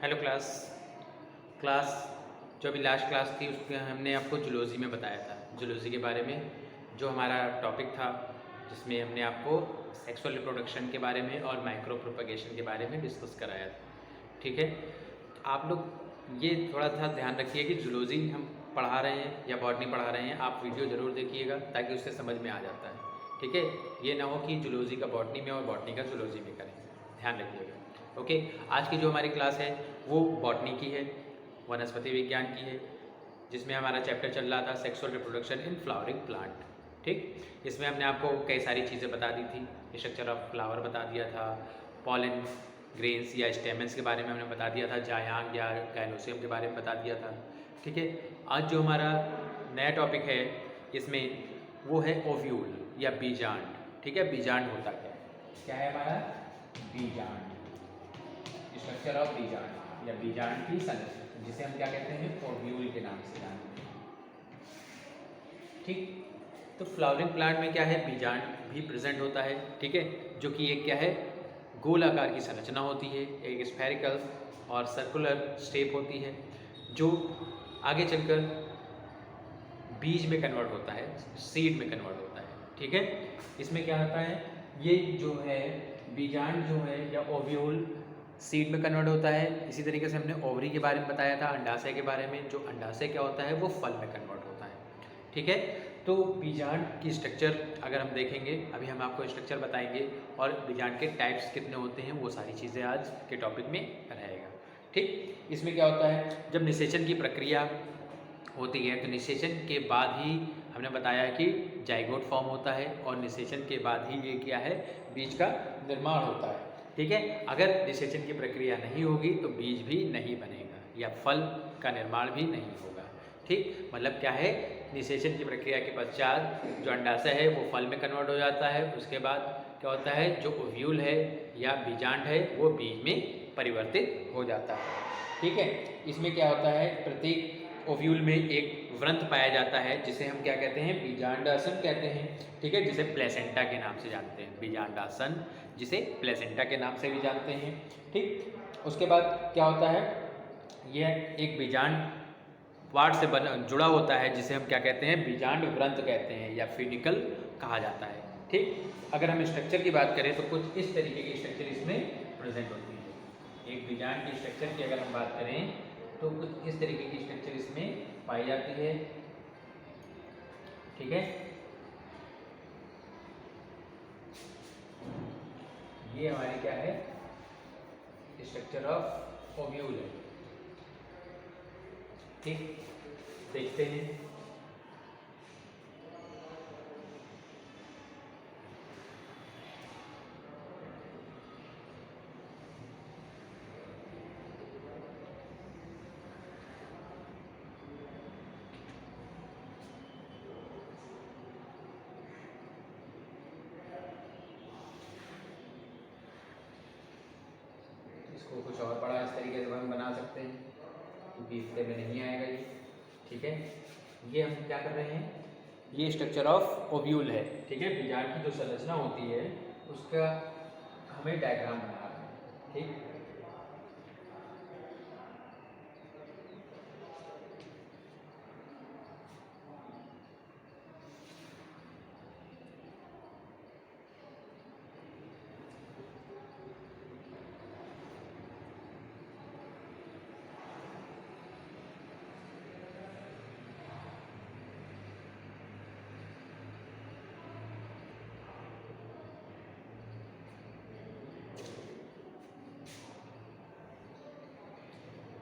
Hello class class जो अभी last class थी उसमें हमने आपको जूलॉजी में बताया था, जूलॉजी के बारे में जो हमारा टॉपिक था, जिसमें हमने आपको सेक्सुअल रिप्रोडक्शन के बारे में और माइक्रो प्रोपगेशन के बारे में डिस्कस कराया था। ठीक है, तो आप लोग ये थोड़ा सा ध्यान रखिए कि जूलॉजी हम पढ़ा रहे हैं या बॉटनी पढ़ा रहे हैं, आप वीडियो ज़रूर देखिएगा ताकि उससे समझ में आ जाता है। ठीक है, ये ना हो कि जूलॉजी का बॉटनी में और बॉटनी का जूलॉजी में करें, ध्यान रखिएगा। ओके, आज की जो हमारी क्लास है वो बॉटनी की है, वनस्पति विज्ञान की है, जिसमें हमारा चैप्टर चल रहा था sexual reproduction in flowering plant. ठीक, इसमें हमने आपको कई सारी चीज़ें बता दी थी, स्ट्रक्चर ऑफ फ्लावर बता दिया था, पॉलन ग्रेन्स या स्टेमन्स के बारे में हमने बता दिया था, जायांग या गाइनोसियम के बारे में बता दिया था। ठीक है, आज जो हमारा नया टॉपिक है इसमें वो है ओव्यूल या बीजांड। ठीक है, बीजांड होता क्या है हमारा बीजांड, स्ट्रक्चर ऑफ बीजांड या बीजांड की संरचना, जिसे हम क्या कहते हैं ओव्यूल के नाम से जानते हैं। ठीक, तो फ्लावरिंग प्लांट में क्या है, बीजांड भी प्रेजेंट होता है। ठीक है, जो कि एक क्या है गोल आकार की संरचना होती है, एक स्फेरिकल और सर्कुलर शेप होती है, जो आगे चलकर बीज में कन्वर्ट होता है, सीड में कन्वर्ट होता है। ठीक है, इसमें क्या होता है, ये जो है बीजांड जो है या ओव्यूल सीड में कन्वर्ट होता है। इसी तरीके से हमने ओवरी के बारे में बताया था, अंडाशय के बारे में, जो अंडाशय क्या होता है वो फल में कन्वर्ट होता है। ठीक है, तो बीजांड की स्ट्रक्चर अगर हम देखेंगे, अभी हम आपको स्ट्रक्चर बताएंगे और बीजांड के टाइप्स कितने होते हैं वो सारी चीज़ें आज के टॉपिक में रहेगा। ठीक, इसमें क्या होता है, जब निषेचन की प्रक्रिया होती है तो निषेचन के बाद ही हमने बताया कि जाइगोट फॉर्म होता है और निषेचन के बाद ही ये क्या है बीज का निर्माण होता है। ठीक है, अगर निषेचन की प्रक्रिया नहीं होगी तो बीज भी नहीं बनेगा या फल का निर्माण भी नहीं होगा। ठीक, मतलब क्या है, निषेचन की प्रक्रिया के पश्चात जो अंडाशय है वो फल में कन्वर्ट हो जाता है। उसके बाद क्या होता है, जो ओव्यूल है या बीजांड है वो बीज में परिवर्तित हो जाता है। ठीक है, इसमें क्या होता है, प्रत्येक ओव्यूल में एक व्रंत पाया जाता है जिसे हम क्या कहते हैं, बीजांडासन कहते हैं। ठीक है, जिसे प्लेसेंटा के नाम से जानते हैं, बीजांडासन जिसे प्लेसेंटा के नाम से भी जानते हैं। ठीक, उसके बाद क्या होता है, यह एक बीजांड पार्ट से जुड़ा होता है जिसे हम क्या कहते हैं, बीजांड व्रंत कहते हैं या फिनिकल कहा जाता है। ठीक, अगर हम स्ट्रक्चर की बात करें तो कुछ इस तरीके की स्ट्रक्चर इसमें प्रेजेंट होती है। एक बीजांड की स्ट्रक्चर की अगर हम बात करें तो कुछ इस तरीके की स्ट्रक्चर इसमें पाई जाती है। ठीक है, ये हमारी क्या है, स्ट्रक्चर ऑफ ओव्यूल है। ठीक, देखते हैं। इसको कुछ और बड़ा इस तरीके से हम बना सकते हैं क्योंकि इतने में नहीं आएगा ये। ठीक है, ये हम क्या कर रहे हैं, ये स्ट्रक्चर ऑफ ओव्यूल है। ठीक है, बीजांड की जो संरचना होती है उसका हमें डायग्राम बना रहे हैं। ठीक,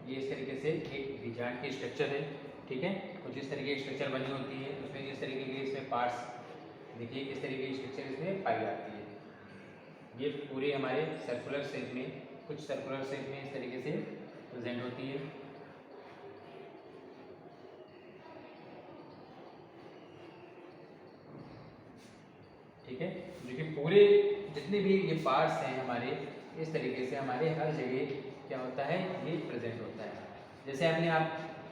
ये इस तरीके से एक बीजांड की स्ट्रक्चर है। ठीक है, कुछ इस तरीके की स्ट्रक्चर बनी होती है, उसमें इस तरीके के इसमें पार्ट्स देखिए, इस तरीके की स्ट्रक्चर इसमें पाई जाती है। ये पूरे हमारे सर्कुलर शेप में, कुछ सर्कुलर शेप में इस तरीके से प्रेजेंट होती है। ठीक है, देखिए पूरे जितने भी ये पार्ट्स हैं हमारे, इस तरीके से हमारे हर जगह क्या होता है, ये प्रेजेंट होता है। जैसे हमने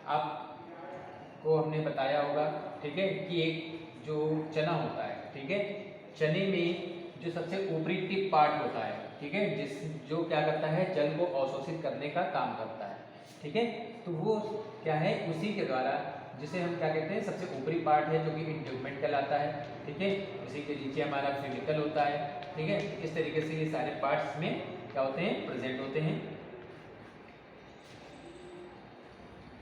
आपको हमने बताया होगा, ठीक है, कि एक जो चना होता है, ठीक है, चने में जो सबसे ऊपरी टिप पार्ट होता है ठीक है, जो क्या करता है, जल को अवशोषित करने का काम करता है। ठीक है, तो वो क्या है, उसी के द्वारा, जिसे हम क्या कहते हैं, सबसे ऊपरी पार्ट है जो कि इंट्यूबमेंट कहलाता है। ठीक है, इसी के नीचे हमारा फ्यूनिकल होता है। ठीक है, इस तरीके से ये सारे पार्ट्स में क्या होते हैं, प्रेजेंट होते हैं।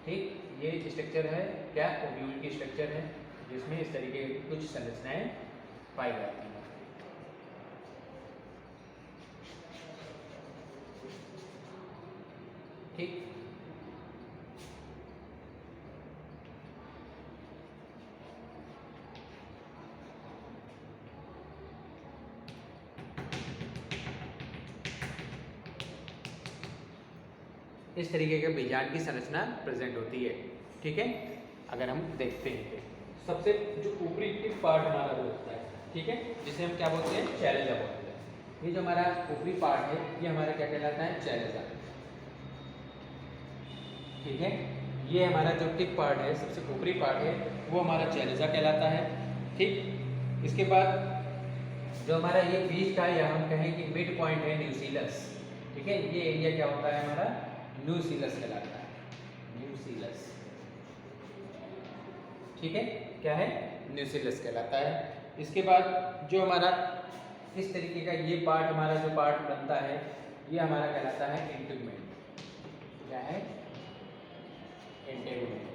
ठीक, ये स्ट्रक्चर है क्या, ओव्यूल की स्ट्रक्चर है, जिसमें इस तरीके की कुछ संरचनाएं पाई जाती हैं। ठीक, इस तरीके के बीजांड की संरचना प्रेजेंट होती है। ठीक है, अगर हम देखते हैं तो सबसे जो ऊपरी टिप पार्ट हमारा जो होता है, ठीक है, जिसे हम क्या बोलते हैं, चैलेजा बोलते हैं। ये जो हमारा ऊपरी पार्ट है, ये हमारा क्या कहलाता है, चैलेजा। ठीक है, ये हमारा जो टिप पार्ट है, सबसे ऊपरी पार्ट है, वो हमारा चैलेजा कहलाता है। ठीक, इसके बाद जो हमारा ये बीच का, या हम कहें कि मिड पॉइंट है, न्यूसीलस। ठीक है, ये एरिया क्या होता है हमारा, न्यूसीलस कहलाता है, न्यूसीलस। ठीक है, क्या है, न्यूसीलस कहलाता है। इसके बाद जो हमारा इस तरीके का ये पार्ट, हमारा जो पार्ट बनता है, ये हमारा कहलाता है इंटीग्मेंट। क्या है, इंटीग्मेंट।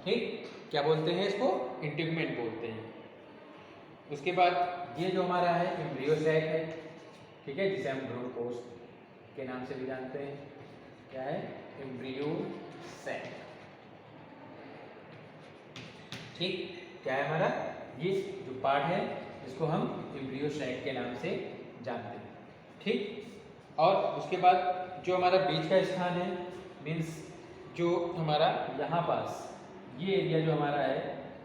ठीक, क्या बोलते हैं इसको, इंटीग्मेंट बोलते हैं। उसके बाद ये जो हमारा है, एम्ब्रियो सैक है। ठीक है, जिसे हम भ्रूण कोष के नाम से भी जानते हैं। क्या है, एम्ब्रियो सैक। ठीक, क्या है हमारा, ये जो पार्ट है, इसको हम एम्ब्रियो सैक के नाम से जानते हैं। ठीक, और उसके बाद जो हमारा बीच का स्थान है, मीन्स जो हमारा यहाँ पास ये एरिया जो हमारा है,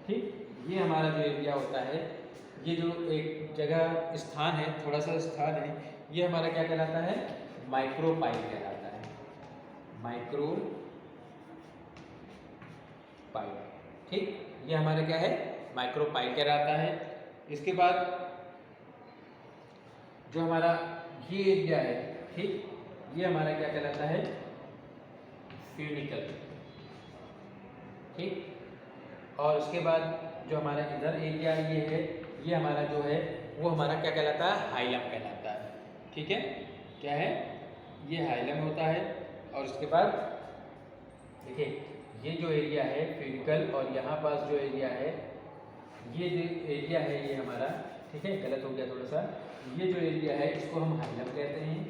ठीक, ये हमारा जो एरिया होता है, ये जो एक जगह स्थान है, थोड़ा सा स्थान है, ये हमारा क्या कहलाता है, माइक्रोपाइल कहलाता है, माइक्रोपाइल। ठीक, ये हमारा क्या है, माइक्रोपाइल कहलाता है। इसके बाद जो हमारा ये एरिया है, ठीक, ये हमारा क्या कहलाता है, फ्यूनिकल। ठीक, और उसके बाद जो हमारा इधर एरिया ये है, ये हमारा जो है, वो हमारा क्या कहलाता है, हाइलम कहलाता है। ठीक है, क्या है, ये हाइलम होता है। और उसके बाद देखिए, ये जो एरिया है फ्यूनिकल, और यहाँ पास जो एरिया है, ये जो एरिया है ये हमारा, ठीक है, गलत हो गया थोड़ा सा, ये जो एरिया है इसको हम हाइलम कहते हैं।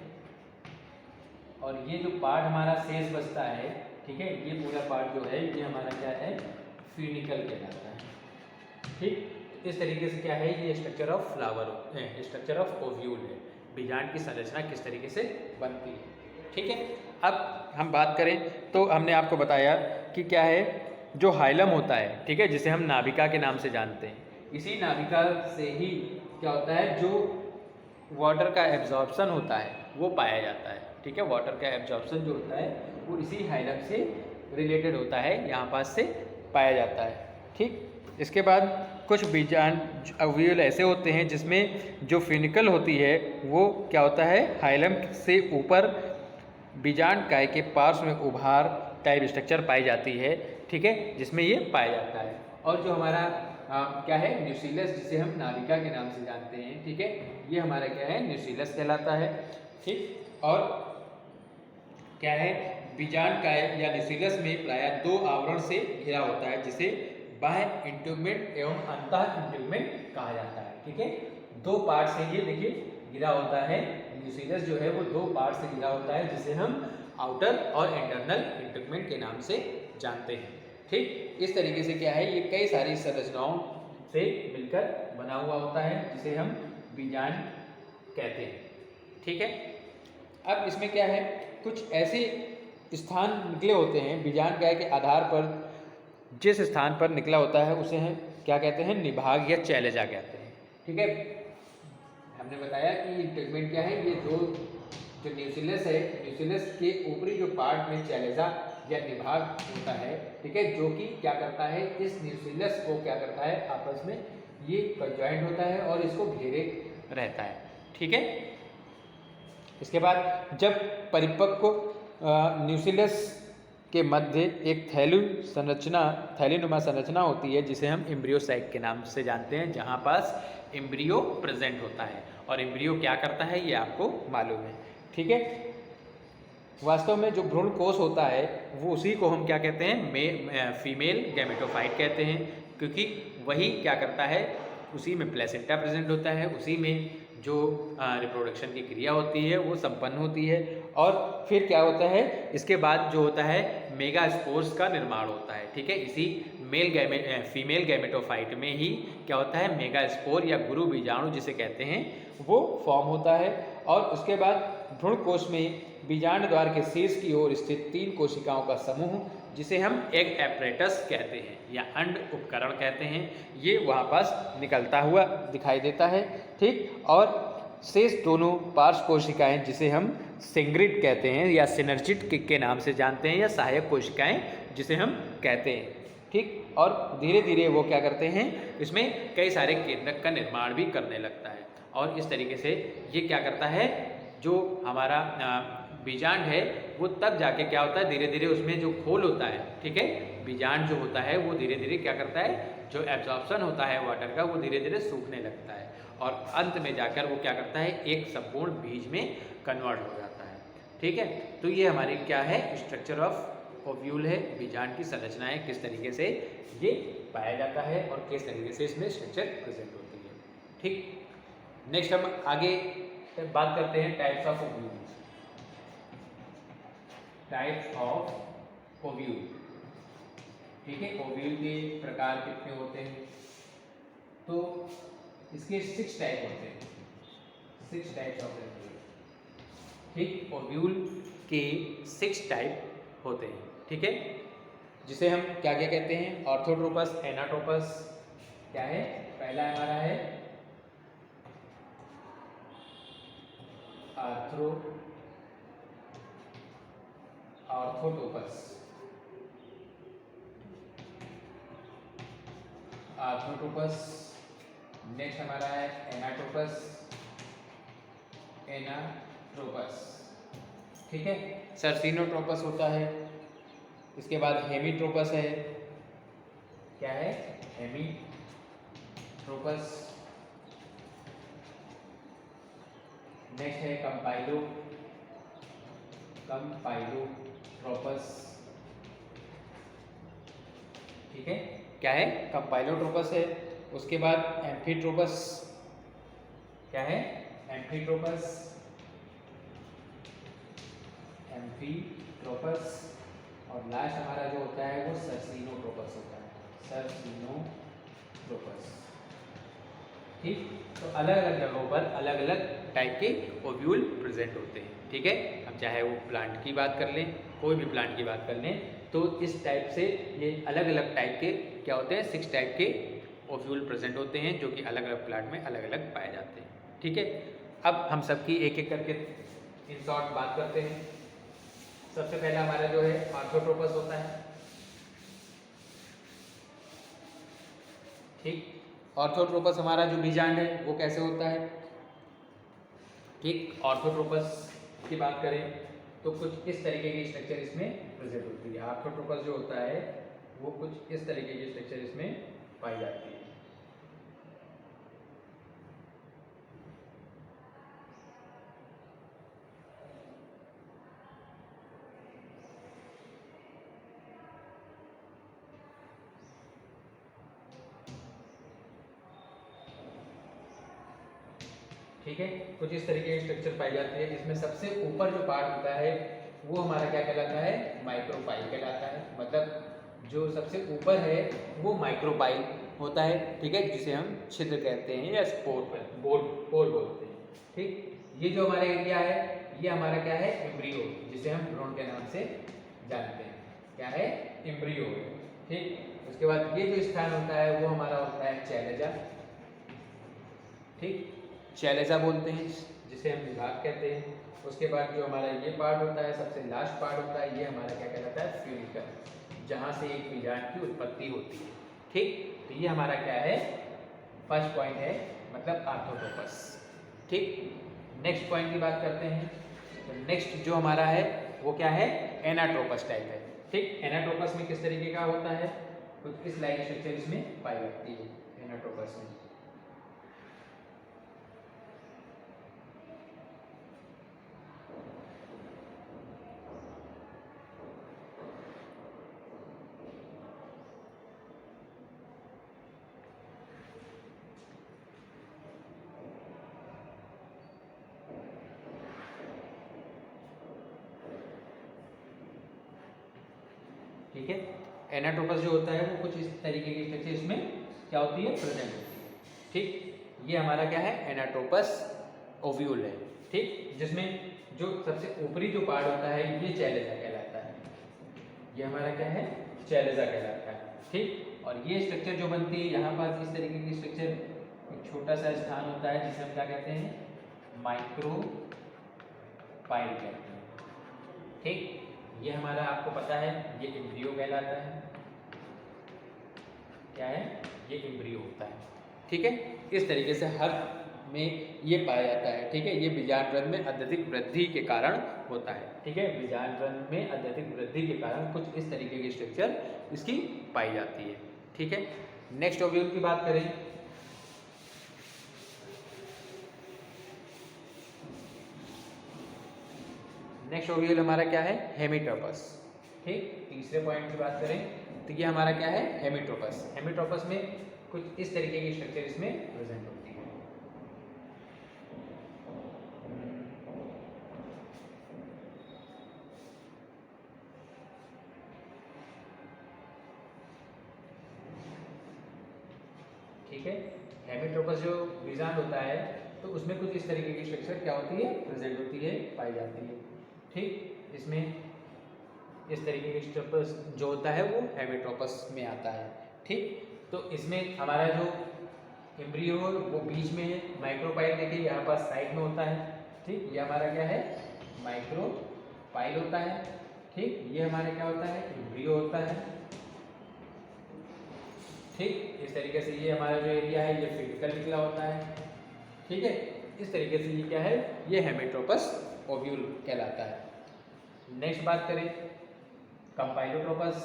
और ये जो पार्ट हमारा शेष बचता है, ठीक है, ये पूरा पार्ट जो है, ये हमारा क्या है, फ्यूनिकल कहलाता है। ठीक, इस तरीके से क्या है, ये स्ट्रक्चर ऑफ फ्लावर है, स्ट्रक्चर ऑफ ओव्यूल है, बीजांड की संरचना किस तरीके से बनती है। ठीक है, अब हम बात करें तो हमने आपको बताया कि क्या है, जो हाइलम होता है, ठीक है, जिसे हम नाभिका के नाम से जानते हैं, इसी नाभिका से ही क्या होता है, जो वाटर का एब्जॉर्प्शन होता है वो पाया जाता है। ठीक है, वाटर का एब्जॉर्प्शन जो होता है वो इसी हाइलम से रिलेटेड होता है, यहाँ पास से पाया जाता है। ठीक, इसके बाद कुछ बीजांड ओव्यूल ऐसे होते हैं जिसमें जो फ्यूनिकल होती है वो क्या होता है, हाइलम से ऊपर बीजांड काय के पार्श्व में उभार टाइप स्ट्रक्चर पाई जाती है। ठीक है, जिसमें ये पाया जाता है। और जो हमारा क्या है, न्यूसीलस, जिसे हम नाभिका के नाम से जानते हैं, ठीक है, ये हमारा क्या है, न्यूसीलस कहलाता है। ठीक, और क्या है, बीजांड काय या न्यूसीलस में प्रायः 2 आवरण से घिरा होता है, जिसे बाह्य इंट्यूबमेंट एवं अंतः इंट्यूबमेंट कहा जाता है। ठीक है, 2 पार्ट से ये देखिए घिरा होता है, न्यूसीलस जो है वो 2 पार्ट से घिरा होता है, जिसे हम आउटर और इंटरनल इंट्यूबमेंट के नाम से जानते हैं। ठीक, इस तरीके से क्या है, ये कई सारी संरचनाओं से मिलकर बना हुआ होता है, जिसे हम बीजांड कहते हैं। ठीक है, अब इसमें क्या है, कुछ ऐसे स्थान निकले होते हैं बीजांड काय के आधार पर, जिस स्थान पर निकला होता है उसे हम क्या कहते हैं, निभाग या चैलेजा कहते हैं। ठीक है, हमने बताया कि इंटीग्मेंट क्या है, ये जो न्यूसीलस है, न्यूसीलस के ऊपरी जो पार्ट में चैलेजा या निभाग होता है, ठीक है, जो कि क्या करता है, इस न्यूसीलस को क्या करता है, आपस में ये कंजॉइंट होता है और इसको घेरे रहता है। ठीक है, इसके बाद जब परिपक्व न्यूक्लियस के मध्य एक थैलीनुमा संरचना होती है जिसे हम एम्ब्रियो साइक के नाम से जानते हैं, जहाँ पास एम्ब्रियो प्रेजेंट होता है। और एम्ब्रियो क्या करता है ये आपको मालूम है। ठीक है, वास्तव में जो भ्रूण कोष होता है वो उसी को हम क्या कहते हैं, फीमेल गैमेटोफाइट कहते हैं, क्योंकि वही क्या करता है, उसी में प्लेसेंटा प्रेजेंट होता है, उसी में जो रिप्रोडक्शन की क्रिया होती है वो संपन्न होती है। और फिर क्या होता है, इसके बाद जो होता है मेगा स्पोर्स का निर्माण होता है। ठीक है, इसी फीमेल गैमेटोफाइट में ही क्या होता है, मेगा स्पोर या गुरु बीजाणु जिसे कहते हैं वो फॉर्म होता है। और उसके बाद भ्रूण कोश में बीजांड द्वार के शीर्ष की ओर स्थित 3 कोशिकाओं का समूह जिसे हम एग एपरेटस कहते हैं या अंड उपकरण कहते हैं, ये वहाँ पास निकलता हुआ दिखाई देता है। ठीक, और शेष दोनों पार्श्व कोशिकाएं जिसे हम सिंग्रिड कहते हैं या सिनर्जिड के नाम से जानते हैं, या सहायक कोशिकाएं जिसे हम कहते हैं। ठीक, और धीरे धीरे वो क्या करते हैं, इसमें कई सारे केंद्रक का निर्माण भी करने लगता है। और इस तरीके से ये क्या करता है, जो हमारा बीजांड है वो तब जाके क्या होता है, धीरे धीरे उसमें जो खोल होता है, ठीक है, बीजांड जो होता है वो धीरे धीरे क्या करता है, जो एब्जॉर्प्शन होता है वाटर का वो धीरे धीरे सूखने लगता है और अंत में जाकर वो क्या करता है, एक संपूर्ण बीज में कन्वर्ट हो जाता है। ठीक है, तो ये हमारी क्या है, स्ट्रक्चर ऑफ ओव्यूल है, बीजांड की संरचना है, किस तरीके से ये पाया जाता है और किस तरीके से इसमें स्ट्रक्चर प्रेजेंट होती है। ठीक, नेक्स्ट हम आगे बात करते हैं types of ovule. Types of ovule, ठीक है, ओव्यूल के प्रकार कितने होते हैं, तो इसके 6 टाइप होते हैं, 6 टाइप्स ऑफ ओव्यूल। ठीक, ओव्यूल के 6 टाइप होते हैं। ठीक है, जिसे हम क्या क्या कहते हैं, ऑर्थोट्रोपस, एनाट्रोपस, क्या है, पहला हमारा है आर्थ्रोटोपस, नेक्स्ट हमारा है एनाट्रोपस। ठीक है, सर्सिनोट्रोपस होता है, इसके बाद हेमीट्रोपस है, क्या है, हेमीट्रोपस, नेक्स्ट है कंपाइलोट्रोपस। ठीक है, क्या है, कंपाइलोट्रोपस है। उसके बाद एम्फीट्रोपस, क्या है, एम्फीट्रोपस, और लास्ट हमारा जो होता है वो सर्सिनोट्रोपस होता है, सर्सिनोट्रोपस। ठीक, तो अलग अलग जगहों पर अलग अलग टाइप के ओव्यूल प्रेजेंट होते हैं। ठीक है, अब चाहे वो प्लांट की बात कर लें, कोई भी प्लांट की बात कर लें, तो इस टाइप से ये अलग अलग टाइप के क्या होते हैं, 6 टाइप के ओव्यूल प्रेजेंट होते हैं जो कि अलग अलग प्लांट में अलग अलग पाए जाते हैं। ठीक है, अब हम सबकी एक एक करके इन शॉर्ट बात करते हैं। सबसे पहला हमारा जो है ऑर्थोट्रोपस होता है। ठीक, ऑर्थोट्रोपस हमारा जो बीजांड है वो कैसे होता है। ठीक, ऑर्थोट्रोपस की बात करें तो कुछ इस तरीके की स्ट्रक्चर इसमें प्रेजेंट होती है। ऑर्थोट्रोपस जो होता है वो कुछ इस तरीके की स्ट्रक्चर इसमें पाई जाती है। ठीक है, कुछ इस तरीके की स्ट्रक्चर पाई जाती है। इसमें सबसे ऊपर जो पार्ट होता है वो हमारा क्या कहलाता है, माइक्रोपाइल कहलाता है। मतलब जो सबसे ऊपर है वो माइक्रोपाइल होता है। ठीक है, जिसे हम छिद्र कहते हैं या पोर बोलते हैं। ठीक, ये जो हमारा एरिया है ये हमारा क्या है, एम्ब्रियो, जिसे हम भ्रूण के नाम से जानते हैं। क्या है, एम्ब्रियो। ठीक, उसके बाद ये जो स्थान होता है वो हमारा होता है चैलेजा। ठीक, चैलेजा बोलते हैं जिसे हम विभाग कहते हैं। उसके बाद जो हमारा ये पार्ट होता है, सबसे लास्ट पार्ट होता है, ये हमारा क्या कहलाता है, फ्यूनिकल, जहाँ से एक बीजांड की उत्पत्ति होती है। ठीक, तो ये हमारा क्या है, फर्स्ट पॉइंट है, मतलब ऑर्थोट्रोपस। ठीक, नेक्स्ट पॉइंट की बात करते हैं। तो नेक्स्ट जो हमारा है वो क्या है, एनाट्रोपस टाइप है। ठीक, एनाट्रोपस में किस तरीके का होता है, कुछ इस लाइक स्ट्रक्चर इसमें पाई जाती है एनाट्रोपस में। ठीक है, एनाट्रोपस जो होता है वो कुछ इस तरीके की स्ट्रक्चर इसमें क्या होती है, प्रेजेंट होती है। ठीक, ये हमारा क्या है, एनाट्रोपस ओव्यूल है। ठीक, जिसमें जो सबसे ऊपरी जो पार्ट होता है ये चैलेजा कहलाता है, ये हमारा क्या है, चैलेजा कहलाता है। ठीक, और ये स्ट्रक्चर जो बनती है यहाँ पर इस तरीके की स्ट्रक्चर, एक छोटा सा स्थान होता है जिसे हम क्या कहते हैं, माइक्रोपाइल कहते हैं। ठीक, ये हमारा आपको पता है ये एम्ब्रियो कहलाता है, क्या है, ये एम्ब्रियो होता है। ठीक है, इस तरीके से हर में ये पाया जाता है। ठीक है, ये बीजांड में अत्यधिक वृद्धि के कारण होता है। ठीक है, बीजांड में अत्यधिक वृद्धि के कारण कुछ इस तरीके की स्ट्रक्चर इसकी पाई जाती है। ठीक है, नेक्स्ट ओव्यूल की बात करें, नेक्स्ट ओव्यूल हमारा क्या है, हेमिट्रोपस। ठीक, तीसरे पॉइंट की बात करें तो ये हमारा क्या है, हेमिट्रोपस। हेमिट्रोपस में कुछ इस तरीके की स्ट्रक्चर इसमें प्रेजेंट होती है। ठीक है, हेमिट्रोपस जो बीजांड होता है तो उसमें कुछ इस तरीके की स्ट्रक्चर क्या होती है, प्रेजेंट होती है, पाई जाती है। ठीक, इसमें इस तरीके की स्ट्रक्चर जो होता है वो हेमिट्रोपस में आता है। ठीक, तो इसमें हमारा जो एम्ब्रियो वो बीच में है, माइक्रोपाइल देखिए यहाँ पास साइड में होता है। ठीक, ये हमारा क्या है, माइक्रोपाइल होता है। ठीक, ये हमारा क्या होता है, एम्ब्रियो होता है। ठीक, इस तरीके से ये हमारा जो एरिया है ये फिजिकल निकला होता है। ठीक है, इस तरीके से ये क्या है, ये हेमिट्रोपस ओव्यूल कहलाता है। नेक्स्ट बात करें कंपाइलोट्रोपस।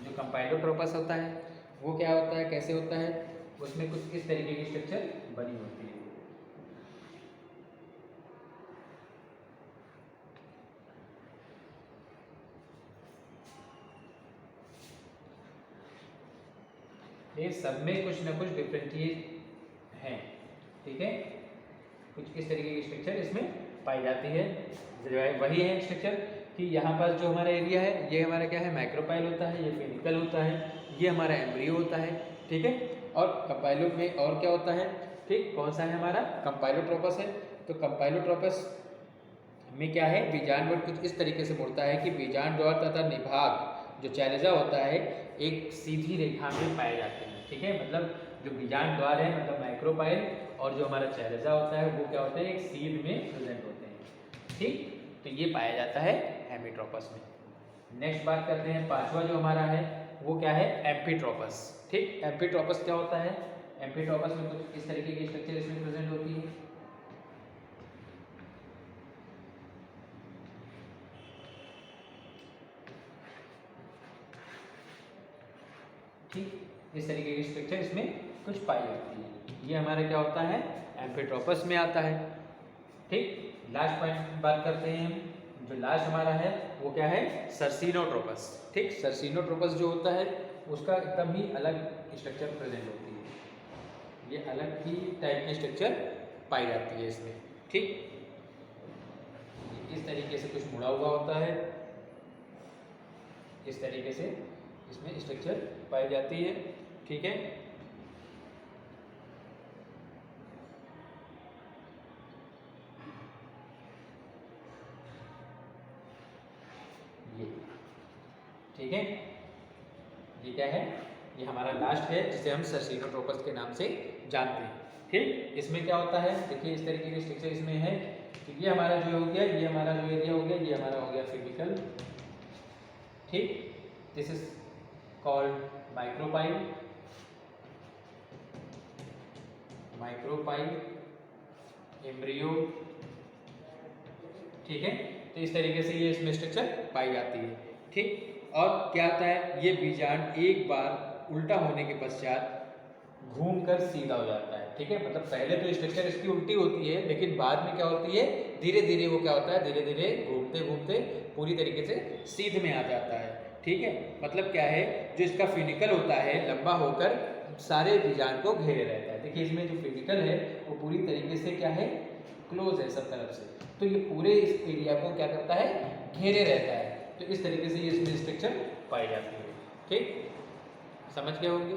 जो कंपाइलोट्रोपस होता है वो क्या होता है, कैसे होता है, उसमें कुछ इस तरीके की स्ट्रक्चर बनी होती है। ये सब में कुछ ना कुछ डिफरेंशिएट हैं। ठीक है, कुछ इस तरीके की स्ट्रक्चर इसमें पाई जाती है। जो है वही है स्ट्रक्चर कि यहाँ पर जो हमारा एरिया है ये हमारा क्या है, माइक्रोपाइल होता है, ये फेनिकल होता है, ये हमारा एम्ब्रियो होता है। ठीक है, और कंपाइलो में और क्या होता है, ठीक, कौन सा है हमारा, कंपाइलोट्रोपस है। तो कंपाइलोट्रोपस में क्या है, बीजांड कुछ इस तरीके से मुड़ता है कि बीजांड द्वार तथा निभाग जो चैलेजा होता है एक सीधी रेखा में पाए जाते हैं। ठीक है, मतलब जो बीजांड द्वार है मतलब माइक्रोपाइल और जो हमारा चैलेजा होता है वो क्या होता है, एक सीध में प्रेजेंट होते हैं। ठीक, तो ये पाया जाता है हेमिट्रोपस में। नेक्स्ट बात करते हैं, पांचवा जो हमारा है वो क्या है, एम्फीट्रोपस। ठीक, एम्फीट्रोपस क्या होता है, एम्फीट्रोपस में कुछ इस तरीके की स्ट्रक्चर इसमें प्रेजेंट होती है। ठीक, इस तरीके की स्ट्रक्चर इसमें कुछ पाई जाती है, ये हमारा क्या होता है, एम्फीट्रोपस में आता है। ठीक, लास्ट पॉइंट बात करते हैं हम, जो लास्ट हमारा है वो क्या है, सर्सिनोट्रोपस। ठीक, सर्सिनोट्रोपस जो होता है उसका एकदम ही अलग स्ट्रक्चर प्रेजेंट होती है, ये अलग ही टाइप की स्ट्रक्चर पाई जाती है इसमें। ठीक, इस तरीके से कुछ मुड़ा हुआ होता है, इस तरीके से इसमें स्ट्रक्चर पाई जाती है। ठीक है, ये ठीक है, ये क्या है, ये हमारा लास्ट है जिसे हम सर्सिनोट्रोपस के नाम से जानते हैं। ठीक, इसमें क्या होता है, देखिए इस तरीके की स्ट्रक्चर इसमें है कि ये हमारा जो हो गया, ये हमारा जो एरिया हो गया, ये हमारा हो गया फिजिकल। ठीक, this is called micropyle embryo, ठीक है। तो इस तरीके से ये इसमें स्ट्रक्चर पाई जाती है, ठीक। और क्या होता है, ये बीजांड एक बार उल्टा होने के पश्चात घूमकर सीधा हो जाता है, ठीक है। मतलब पहले तो स्ट्रक्चर इसकी उल्टी होती है, लेकिन बाद में क्या होती है, धीरे धीरे वो क्या होता है, धीरे धीरे घूमते घूमते पूरी तरीके से सीध में आ जाता है, ठीक है। मतलब क्या है, जो इसका फिनिकल होता है लंबा होकर सारे बीजांड को घेरे रहता है। देखिए इसमें जो फिनिकल है वो पूरी तरीके से क्या है, क्लोज है सब तरफ से, तो ये पूरे इस एरिया को क्या करता है, घेरे रहता है। तो इस तरीके से ये इसमें स्ट्रक्चर पाई जाती है, ठीक। समझ गए होंगे।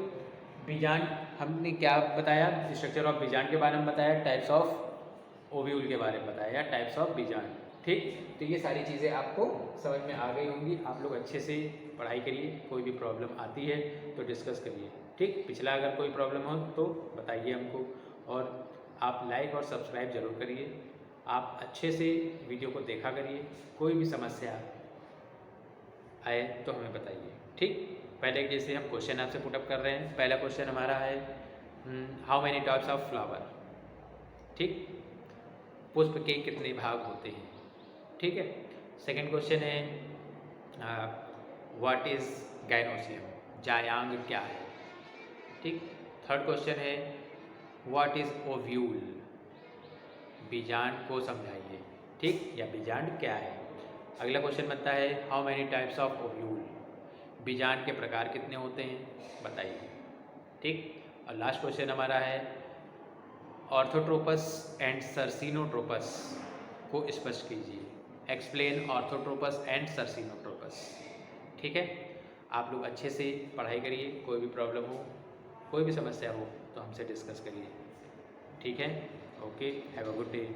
बीजांड हमने क्या बताया, स्ट्रक्चर ऑफ बीजांड के बारे में बताया, टाइप्स ऑफ ओव्यूल के बारे में बताया, टाइप्स ऑफ बीजांड, ठीक। तो ये सारी चीज़ें आपको समझ में आ गई होंगी। आप लोग अच्छे से पढ़ाई करिए, कोई भी प्रॉब्लम आती है तो डिस्कस करिए, ठीक। पिछला अगर कोई प्रॉब्लम हो तो बताइए हमको, और आप लाइक और सब्सक्राइब जरूर करिए। आप अच्छे से वीडियो को देखा करिए, कोई भी समस्या आए तो हमें बताइए, ठीक। पहले जैसे हम क्वेश्चन आपसे पुटअप कर रहे हैं, पहला क्वेश्चन हमारा है how many types of flower, ठीक। पुष्प के कितने भाग होते हैं, ठीक है। सेकंड क्वेश्चन है व्हाट इज गायनोसियम, जायांग क्या है, ठीक। थर्ड क्वेश्चन है व्हाट इज ओव्यूल, बीजांड को समझाइए, ठीक, या बीजांड क्या है। अगला क्वेश्चन बनता है how many types of ovule, बीजांड के प्रकार कितने होते हैं बताइए, ठीक। और लास्ट क्वेश्चन हमारा है ऑर्थोट्रोपस एंड सर्सिनोट्रोपस को स्पष्ट कीजिए, एक्सप्लेन ऑर्थोट्रोपस एंड सर्सिनोट्रोपस, ठीक है। आप लोग अच्छे से पढ़ाई करिए, कोई भी प्रॉब्लम हो, कोई भी समस्या हो तो हमसे डिस्कस करिए, ठीक है। Okay, have a good day.